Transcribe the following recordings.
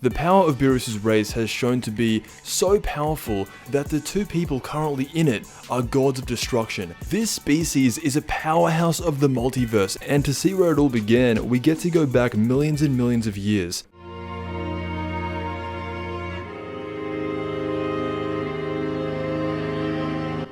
The power of Beerus' race has shown to be so powerful that the two people currently in it are gods of destruction. This species is a powerhouse of the multiverse, and to see where it all began, we get to go back millions and millions of years.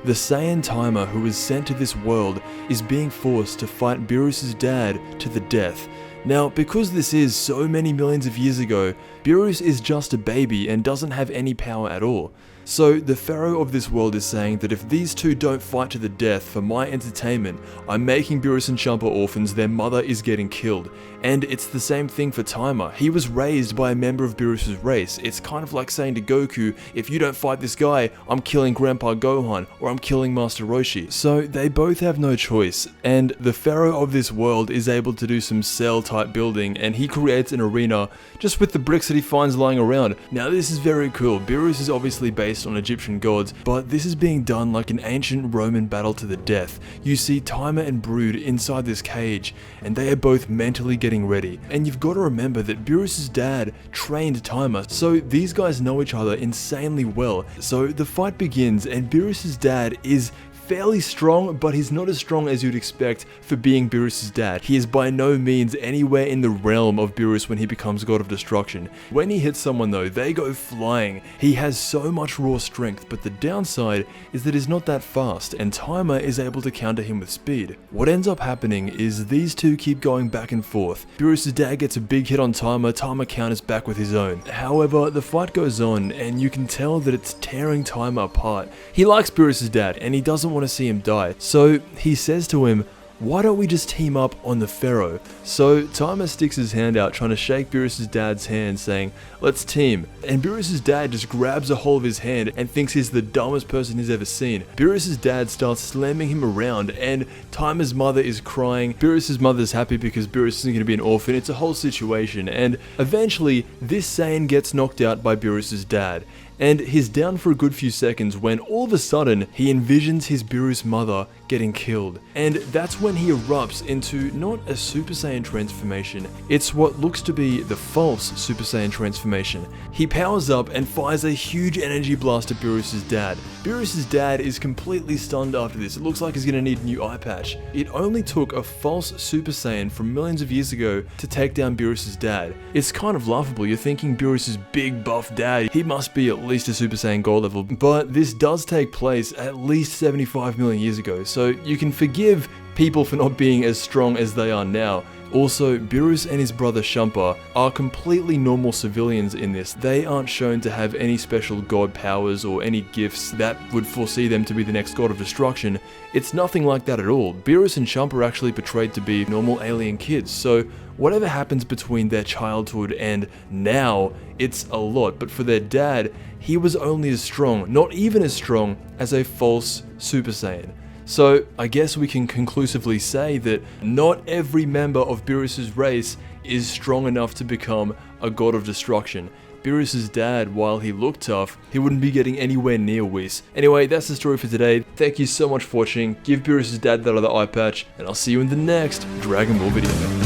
The Saiyan timer who was sent to this world is being forced to fight Beerus' dad to the death. Now, because this is so many millions of years ago, Beerus is just a baby and doesn't have any power at all. So the pharaoh of this world is saying that if these two don't fight to the death for my entertainment, I'm making Beerus and Champa orphans, their mother is getting killed. And it's the same thing for Timer. He was raised by a member of Beerus' race. It's kind of like saying to Goku, if you don't fight this guy, I'm killing Grandpa Gohan, or I'm killing Master Roshi. So they both have no choice, and the pharaoh of this world is able to do some Cell type building, and he creates an arena just with the bricks that he finds lying around. Now this is very cool. Beerus is obviously based on Egyptian gods, but this is being done like an ancient Roman battle to the death. You see Timer and Brood inside this cage, and they are both mentally getting ready. And you've got to remember that Beerus' dad trained Timer, so these guys know each other insanely well. So the fight begins, and Beerus' dad is fairly strong, but he's not as strong as you'd expect for being Beerus' dad. He is by no means anywhere in the realm of Beerus when he becomes God of Destruction. When he hits someone though, they go flying. He has so much raw strength, but the downside is that he's not that fast, and Timer is able to counter him with speed. What ends up happening is these two keep going back and forth. Beerus' dad gets a big hit on Timer, Timer counters back with his own. However, the fight goes on, and you can tell that it's tearing Timer apart. He likes Beerus' dad, and he doesn't want to see him die. So he says to him, why don't we just team up on the pharaoh? So Timer sticks his hand out trying to shake Beerus' dad's hand, saying, let's team. And Beerus' dad just grabs a hold of his hand and thinks he's the dumbest person he's ever seen. Beerus' dad starts slamming him around, and Timer's mother is crying. Beerus' mother's happy because Beerus isn't going to be an orphan. It's a whole situation, and eventually this Saiyan gets knocked out by Beerus' dad. And he's down for a good few seconds when all of a sudden he envisions his Beerus mother getting killed. And that's when he erupts into not a Super Saiyan transformation, it's what looks to be the false Super Saiyan transformation. He powers up and fires a huge energy blast at Beerus' dad. Beerus' dad is completely stunned after this. It looks like he's going to need a new eye patch. It only took a false Super Saiyan from millions of years ago to take down Beerus' dad. It's kind of laughable. You're thinking Beerus' big buff dad, he must be at least a Super Saiyan God level, but this does take place at least 75 million years ago, so you can forgive people for not being as strong as they are now. Also, Beerus and his brother Champa are completely normal civilians in this. They aren't shown to have any special god powers or any gifts that would foresee them to be the next God of Destruction. It's nothing like that at all. Beerus and Champa are actually portrayed to be normal alien kids, so whatever happens between their childhood and now, it's a lot. But for their dad, he was only as strong, not even as strong, as a false Super Saiyan. So I guess we can conclusively say that not every member of Beerus' race is strong enough to become a God of Destruction. Beerus' dad, while he looked tough, he wouldn't be getting anywhere near Whis. Anyway, that's the story for today. Thank you so much for watching. Give Beerus' dad that other eye patch, and I'll see you in the next Dragon Ball video.